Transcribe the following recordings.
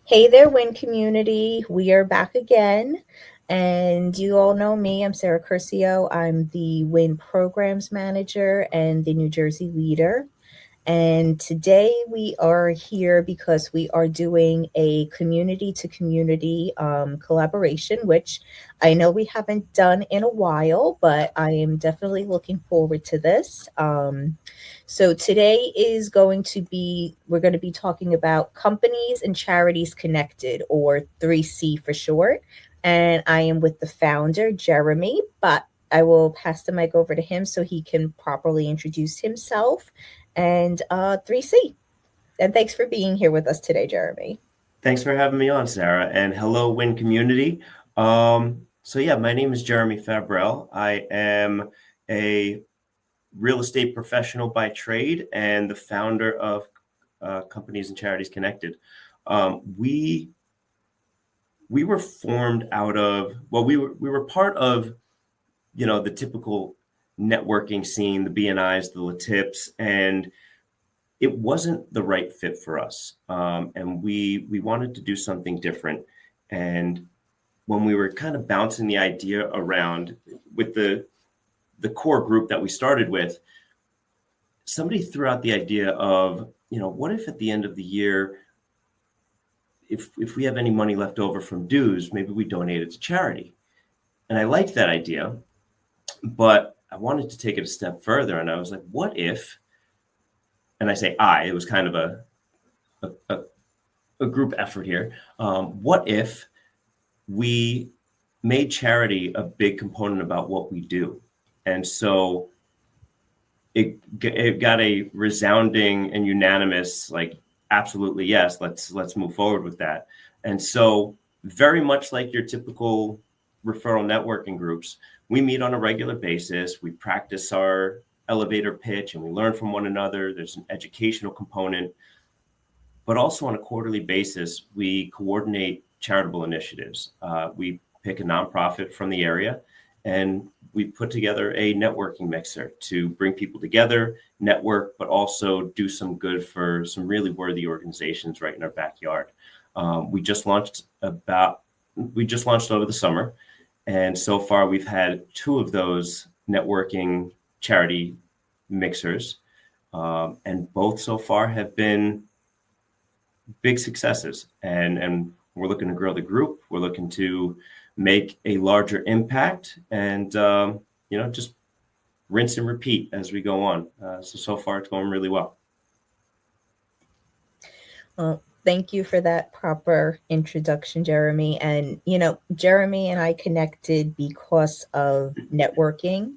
Hey there, WIN community. We are back again. And you all know me. I'm Sarah Curcio. I'm the WIN programs manager and the New Jersey leader. And today we are here because we are doing a community to community collaboration, which I know we haven't done in a while, but I am definitely looking forward to this. So today is going to be, we're going to be talking about companies and charities connected, or 3C for short. And I am with the founder, Jeremy, but I will pass the mic over to him so he can properly introduce himself and 3C. And thanks for being here with us today, Jeremy. Thanks for having me on, Sarah, and hello, WIN community. My name is Jeremy Fabrel. I am a real estate professional by trade and the founder of Companies and Charities Connected. We were formed out of we were part of the typical networking scene, the BNIs, the Latips, and it wasn't the right fit for us. And we wanted to do something different. And when we were kind of bouncing the idea around with the core group that we started with, somebody threw out the idea of, what if at the end of the year, if we have any money left over from dues, maybe we donate it to charity. And I liked that idea, but I wanted to take it a step further. And I was like, what if, and I say it was kind of a group effort here. What if we made charity a big component about what we do? And so it got a resounding and unanimous, like, absolutely, yes, let's move forward with that. And so very much like your typical referral networking groups, we meet on a regular basis. We practice our elevator pitch and we learn from one another. There's an educational component, but also on a quarterly basis, we coordinate charitable initiatives. We pick a nonprofit from the area and we put together a networking mixer to bring people together, network, but also do some good for some really worthy organizations right in our backyard. We just launched over the summer, and so far we've had two of those networking charity mixers, and both so far have been big successes. And we're looking to grow the group. We're looking to make a larger impact, and just rinse and repeat as we go on. So far it's going really well. Well, thank you for that proper introduction, Jeremy. And, Jeremy and I connected because of networking.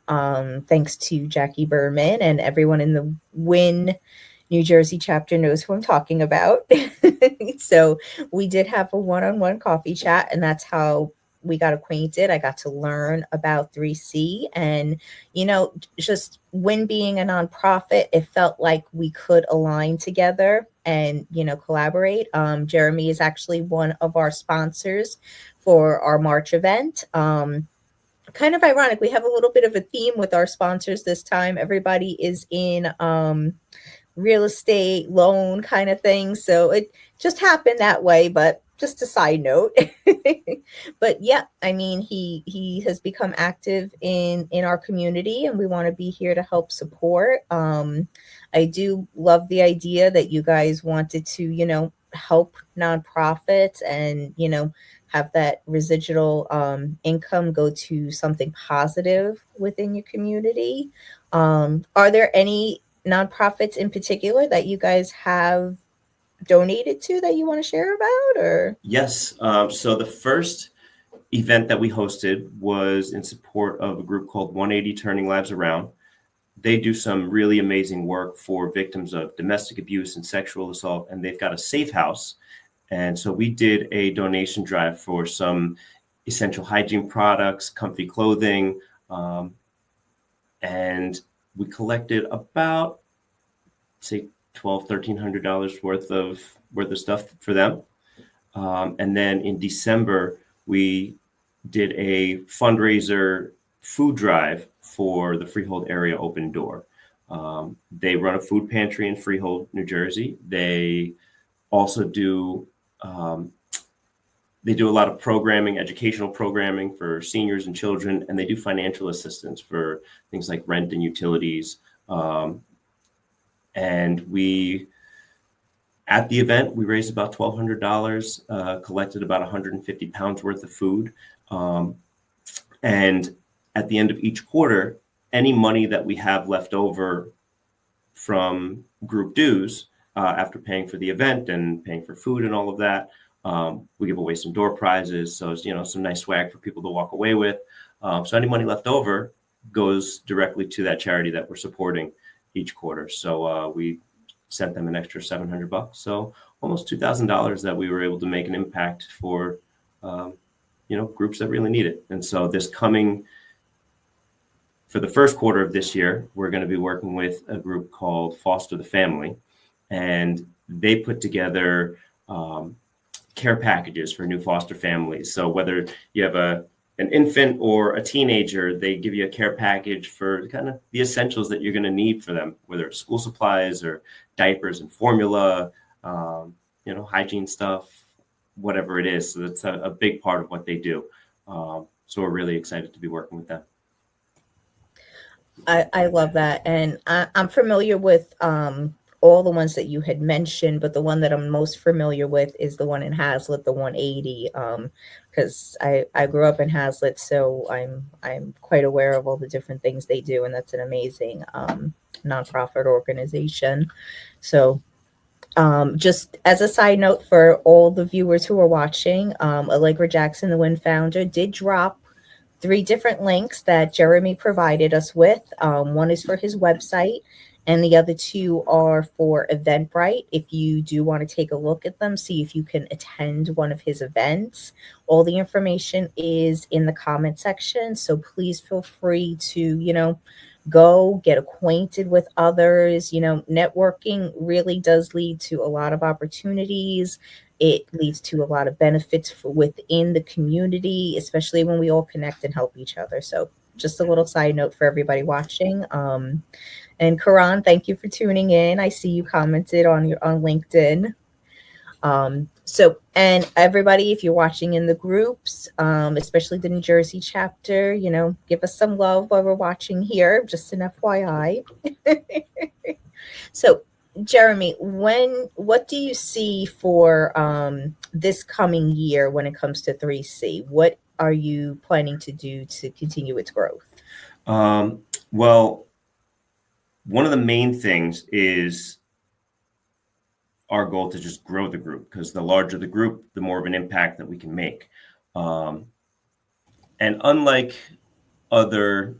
Thanks to Jackie Berman, and everyone in the WIN New Jersey chapter knows who I'm talking about. So we did have a one-on-one coffee chat, and that's how we got acquainted. I got to learn about 3C, and just WIN being a nonprofit, it felt like we could align together and collaborate. Jeremy is actually one of our sponsors for our March event. Kind of ironic, we have a little bit of a theme with our sponsors this time. Everybody is in real estate loan kind of thing, so it just happened that way, but just a side note. But yeah, I mean, he has become active in our community, and we want to be here to help support. I do love the idea that you guys wanted to help nonprofits and have that residual income go to something positive within your community. Are there any nonprofits in particular that you guys have donated to that you want to share about? Or Yes. So the first event that we hosted was in support of a group called 180 Turning Lives Around. They do some really amazing work for victims of domestic abuse and sexual assault, and they've got a safe house. And so we did a donation drive for some essential hygiene products, comfy clothing, and we collected about, say, $1,200-$1,300 worth of stuff for them. And then in December, we did a fundraiser food drive for the Freehold Area Open Door. They run a food pantry in Freehold, New Jersey. They also do They do a lot of programming, educational programming for seniors and children, and they do financial assistance for things like rent and utilities. And at the event, we raised about $1,200, collected about 150 pounds worth of food. And at the end of each quarter, any money that we have left over from group dues, after paying for the event and paying for food and all of that, we give away some door prizes. So it's, some nice swag for people to walk away with. So any money left over goes directly to that charity that we're supporting each quarter. So we sent them an extra $700. So almost $2,000 that we were able to make an impact for, groups that really need it. And so for the first quarter of this year, we're going to be working with a group called Foster the Family, and they put together care packages for new foster families. So whether you have an infant or a teenager, they give you a care package for kind of the essentials that you're going to need for them, whether it's school supplies or diapers and formula, hygiene stuff, whatever it is. So that's a big part of what they do. So we're really excited to be working with them. I love that. And I'm familiar with all the ones that you had mentioned, but the one that I'm most familiar with is the one in Hazlet, the 180, because I grew up in Hazlet, so I'm quite aware of all the different things they do, and that's an amazing nonprofit organization. So just as a side note for all the viewers who are watching, Allegra Jackson, the W.I.N founder, did drop 3 different links that Jeremy provided us with. One is for his website, and the other 2 are for Eventbrite. If you do want to take a look at them, see if you can attend one of his events. All the information is in the comment section, so please feel free to, go get acquainted with others. Networking really does lead to a lot of opportunities. It leads to a lot of benefits within the community, especially when we all connect and help each other. So just a little side note for everybody watching. And Karan, thank you for tuning in. I see you commented on LinkedIn. And everybody, if you're watching in the groups, especially the New Jersey chapter, give us some love while we're watching here, just an FYI. So Jeremy, what do you see for this coming year when it comes to 3C? What are you planning to do to continue its growth? Well, one of the main things is our goal to just grow the group, because the larger the group, the more of an impact that we can make. And unlike other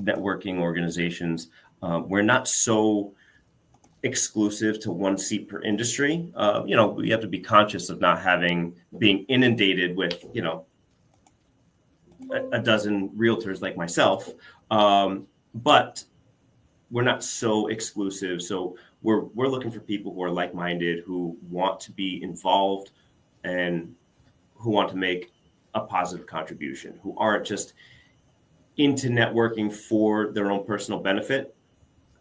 networking organizations, we're not so exclusive to one seat per industry. We have to be conscious of not being inundated with, a dozen realtors like myself. But we're not so exclusive. So we're looking for people who are like-minded, who want to be involved and who want to make a positive contribution, who aren't just into networking for their own personal benefit.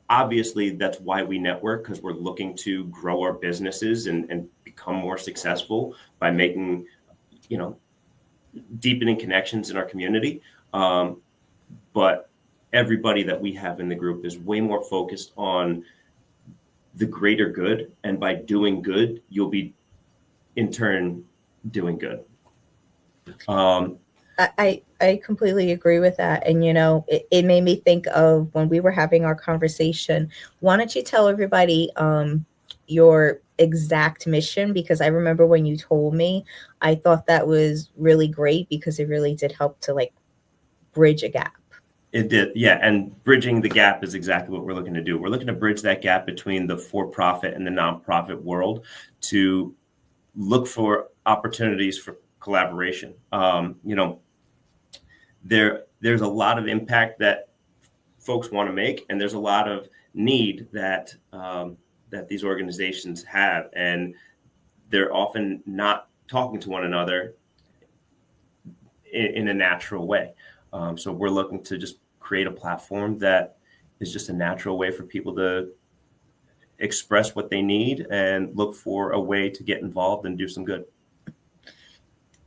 Obviously, that's why we network, because we're looking to grow our businesses and become more successful by making, deepening connections in our community. But everybody that we have in the group is way more focused on the greater good. And by doing good, you'll be, in turn, doing good. I completely agree with that. And, it made me think of when we were having our conversation. Why don't you tell everybody your exact mission? Because I remember when you told me, I thought that was really great, because it really did help to bridge a gap. It did. Yeah. And bridging the gap is exactly what we're looking to do. We're looking to bridge that gap between the for-profit and the nonprofit world to look for opportunities for collaboration. There's a lot of impact that folks want to make, and there's a lot of need that these organizations have, and they're often not talking to one another in a natural way. So we're looking to just create a platform that is just a natural way for people to express what they need and look for a way to get involved and do some good.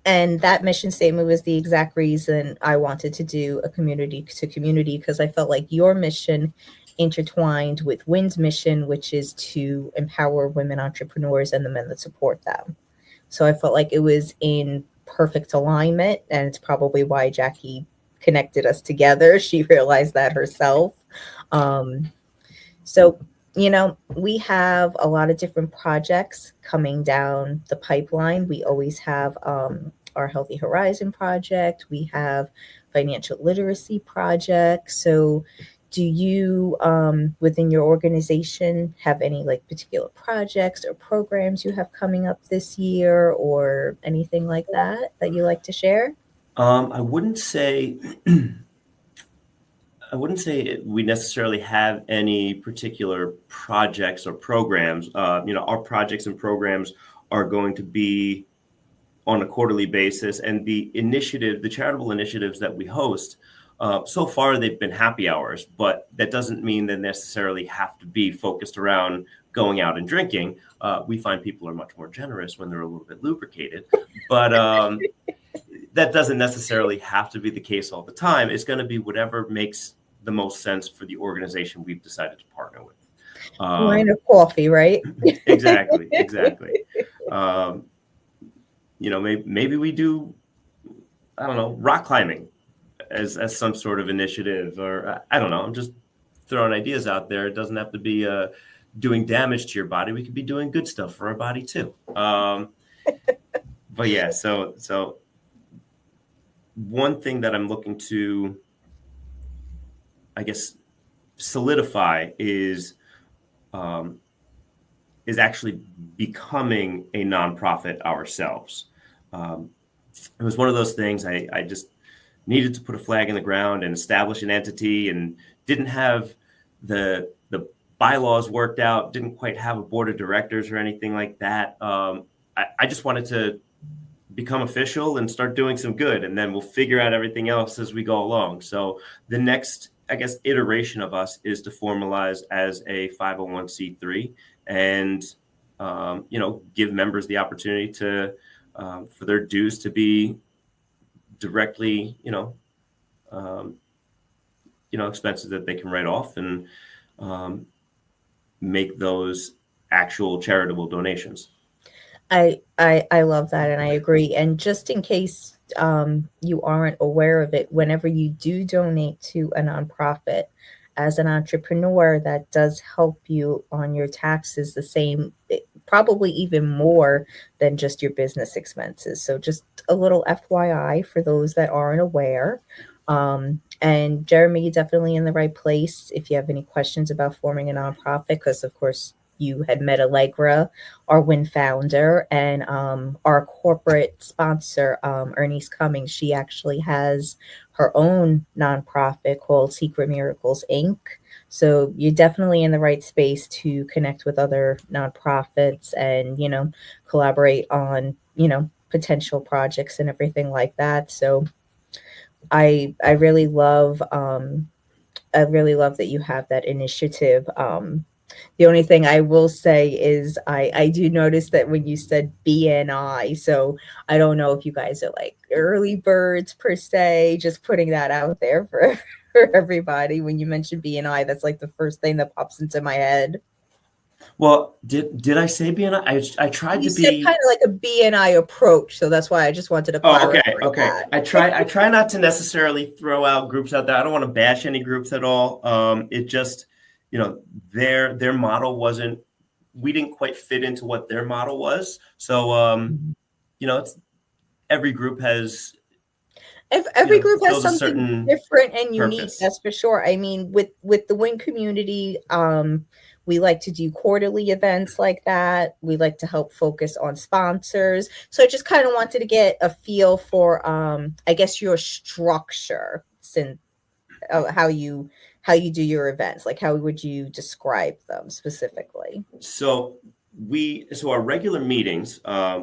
And that mission statement was the exact reason I wanted to do a community to community, because I felt like your mission intertwined with W.I.N's mission, which is to empower women entrepreneurs and the men that support them. So I felt like it was in perfect alignment, and it's probably why Jackie connected us together. She realized that herself. Um, so, we have a lot of different projects coming down the pipeline. We always have our Healthy Horizon project, we have financial literacy projects. So, do you, within your organization, have any like particular projects or programs you have coming up this year or anything like that you like to share? I wouldn't say we necessarily have any particular projects or programs. Our projects and programs are going to be on a quarterly basis, and the charitable initiatives that we host, so far they've been happy hours, but that doesn't mean they necessarily have to be focused around going out and drinking. We find people are much more generous when they're a little bit lubricated, but that doesn't necessarily have to be the case all the time. It's going to be whatever makes the most sense for the organization we've decided to partner with. Wine or coffee, right? Exactly. Maybe we do, I don't know, rock climbing as some sort of initiative, or I don't know. I'm just throwing ideas out there. It doesn't have to be doing damage to your body. We could be doing good stuff for our body too. But yeah, so one thing that I'm looking to, I guess, solidify is actually becoming a nonprofit ourselves. It was one of those things I just needed to put a flag in the ground and establish an entity, and didn't have the bylaws worked out, didn't quite have a board of directors or anything like that. I just wanted to become official and start doing some good, and then we'll figure out everything else as we go along. So the next, I guess, iteration of us is to formalize as a 501c3 and give members the opportunity to for their dues to be directly expenses that they can write off, and make those actual charitable donations. I love that, and I agree. And just in case you aren't aware of it, whenever you do donate to a nonprofit, as an entrepreneur, that does help you on your taxes the same, probably even more than just your business expenses. So just a little FYI for those that aren't aware. And Jeremy, you're definitely in the right place if you have any questions about forming a nonprofit, because of course you had met Allegra, our W.I.N founder, and our corporate sponsor, Ernice Cummings. She actually has her own nonprofit called Secret Miracles Inc. So you're definitely in the right space to connect with other nonprofits and, collaborate on, potential projects and everything like that. So I really love that you have that initiative. The only thing I will say is I do notice that when you said BNI, so I don't know if you guys are like early birds per se, just putting that out there for everybody. When you mention BNI, that's like the first thing that pops into my head. Well, did I say BNI? I tried You to said be kind of like a BNI approach, so that's why I just wanted to clarify okay. that. I try not to necessarily throw out groups out there. I don't want to bash any groups at all. It just, their model wasn't, we didn't quite fit into what their model was. So it's every group has Every group has fills a something certain different and unique, purpose. that's for sure. I mean, with the W.I.N community, we like to do quarterly events like that. We like to help focus on sponsors. So I just kind of wanted to get a feel for, I guess, your structure, since how you do your events. Like, how would you describe them specifically? So So our regular meetings,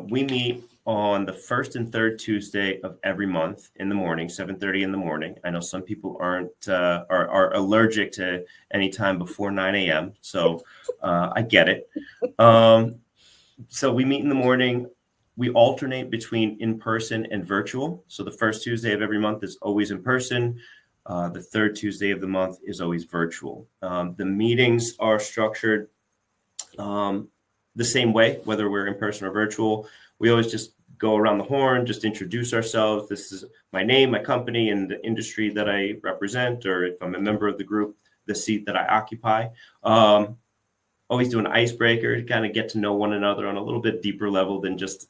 we meet on the first and third Tuesday of every month in the morning, 7:30 in the morning. I know some people are allergic to any time before 9 a.m. So I get it. So we meet in the morning. We alternate between in person and virtual. So the first Tuesday of every month is always in person. The third Tuesday of the month is always virtual. The meetings are structured the same way, whether we're in person or virtual. We always just go around the horn, just introduce ourselves. This is my name, my company, and the industry that I represent, or if I'm a member of the group, the seat that I occupy. Always do an icebreaker to kind of get to know one another on a little bit deeper level than just,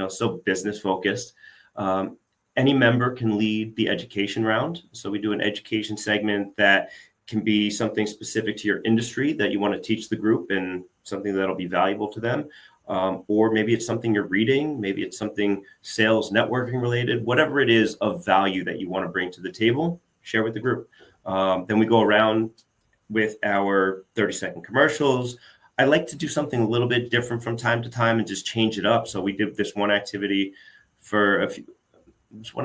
so business focused. Any member can lead the education round. So we do an education segment that can be something specific to your industry that you want to teach the group and something that'll be valuable to them. Or maybe it's something you're reading, maybe it's something sales, networking related, whatever it is of value that you want to bring to the table, share with the group. Then we go around with our 30-second commercials. I like to do something a little bit different from time to time and just change it up. So we did this one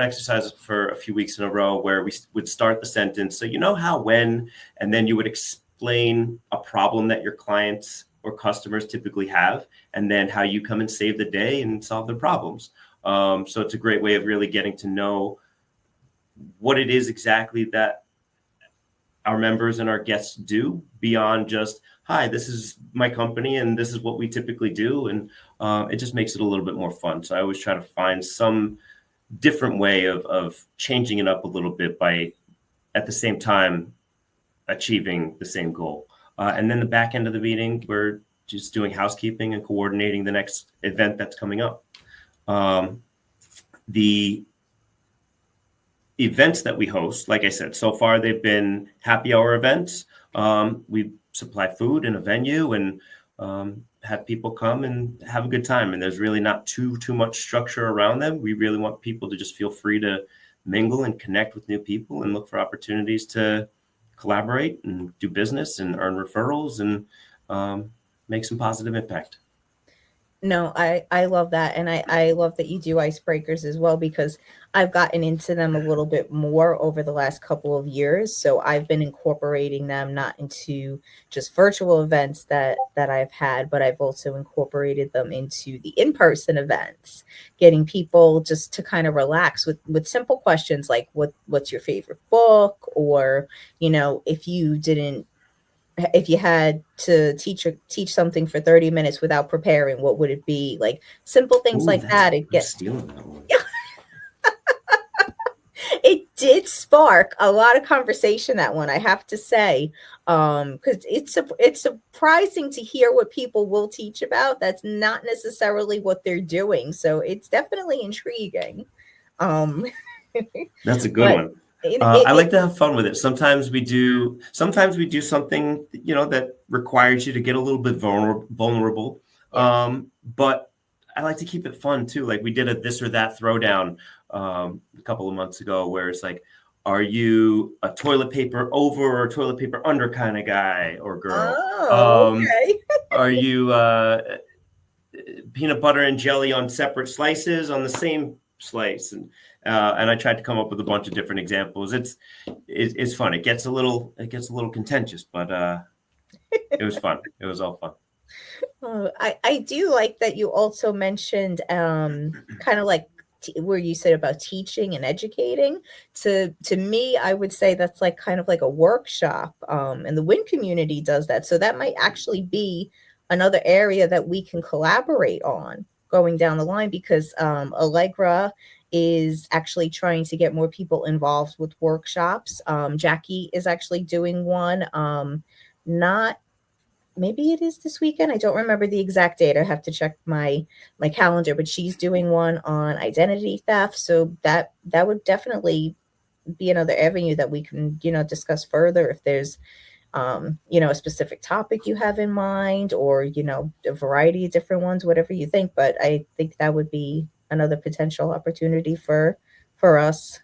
exercise for a few weeks in a row where we would start the sentence. So how, when, and then you would explain a problem that your clients or customers typically have, and then how you come and save the day and solve their problems. So it's a great way of really getting to know what it is exactly that our members and our guests do beyond just, hi, this is my company and this is what we typically do. And it just makes it a little bit more fun. So I always try to find some different way of changing it up a little bit by at the same time achieving the same goal. And then the back end of the meeting, we're just doing housekeeping and coordinating the next event that's coming up. The events that we host, like I said, so far they've been happy hour events. We supply food in a venue and have people come and have a good time. And there's really not too much structure around them. We really want people to just feel free to mingle and connect with new people and look for opportunities to collaborate and do business and earn referrals and make some positive impact. No, I love that. And I love that you do icebreakers as well, because I've gotten into them a little bit more over the last couple of years. So I've been incorporating them not into just virtual events that I've had, but I've also incorporated them into the in-person events, getting people just to kind of relax with simple questions like what's your favorite book, or, if you had to teach something for 30 minutes without preparing, what would it be? Like simple things Ooh, like that. It I'm get stealing that one. it did spark a lot of conversation, that one, I have to say. Because it's surprising to hear what people will teach about. That's not necessarily what they're doing. So it's definitely intriguing. Um That's a good but one. it, I it, like to have fun with it. Sometimes we do something, that requires you to get a little bit vulnerable. yes. But I like to keep it fun too. Like we did a this or that throwdown a couple of months ago where it's like, are you a toilet paper over or toilet paper under kind of guy or girl? Oh, okay. Are you peanut butter and jelly on separate slices on the same slice? And I tried to come up with a bunch of different examples. It's fun. It gets a little contentious, but it was fun. It was all fun. I do like that you also mentioned kind of like where you said about teaching and educating. To me, I would say that's like kind of like a workshop, and the WIN community does that. So that might actually be another area that we can collaborate on going down the line, because Allegra is actually trying to get more people involved with workshops. Jackie is actually doing one. Not Maybe it is this weekend. I don't remember the exact date. I have to check my calendar, but she's doing one on identity theft. So that would definitely be another avenue that we can, discuss further if there's a specific topic you have in mind, or, a variety of different ones, whatever you think. But I think that would be another potential opportunity for us.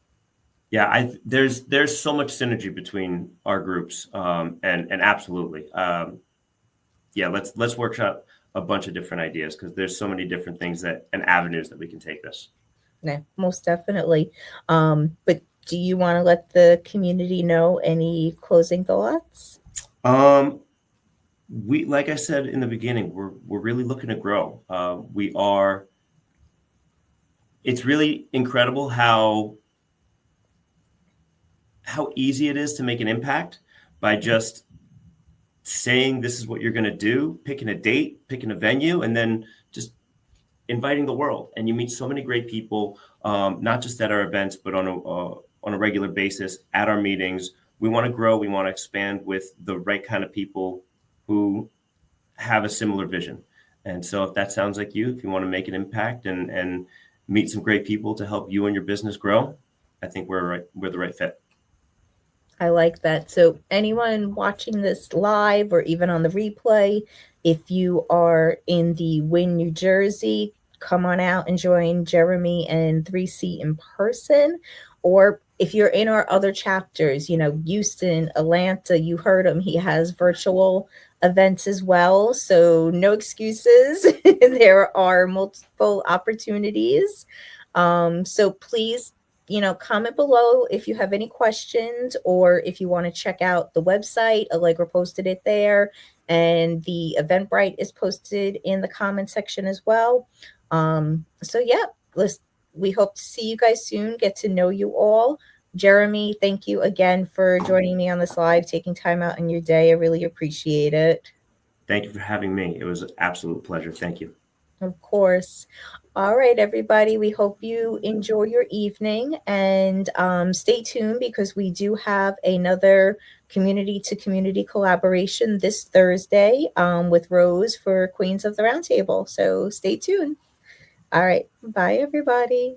Yeah, there's so much synergy between our groups, and absolutely, yeah. Let's workshop a bunch of different ideas, because there's so many different things that and avenues that we can take this. Yeah, most definitely. But do you want to let the community know any closing thoughts? Um, we, like I said in the beginning, we're really looking to grow. We are. It's really incredible how easy it is to make an impact by just saying this is what you're going to do, picking a date, picking a venue, and then just inviting the world. And you meet so many great people, not just at our events, but on a regular basis at our meetings. We want to grow. We want to expand with the right kind of people who have a similar vision. And so if that sounds like you, if you want to make an impact and meet some great people to help you and your business grow, I think we're the right fit. I like that. So, anyone watching this live or even on the replay, if you are in the W.I.N, New Jersey, come on out and join Jeremy and 3C in person. Or if you're in our other chapters, Houston, Atlanta, you heard him, he has virtual events as well. So, no excuses. There are multiple opportunities. So, please comment below if you have any questions or if you want to check out the website. Allegra posted it there, and the Eventbrite is posted in the comment section as well. So yeah, we hope to see you guys soon, get to know you all. Jeremy, thank you again for joining me on this live, taking time out in your day. I really appreciate it. Thank you for having me. It was an absolute pleasure. Thank you. Of course. All right, everybody. We hope you enjoy your evening, and stay tuned because we do have another community to community collaboration this Thursday with Rose for Queens of the Roundtable. So stay tuned. All right. Bye, everybody.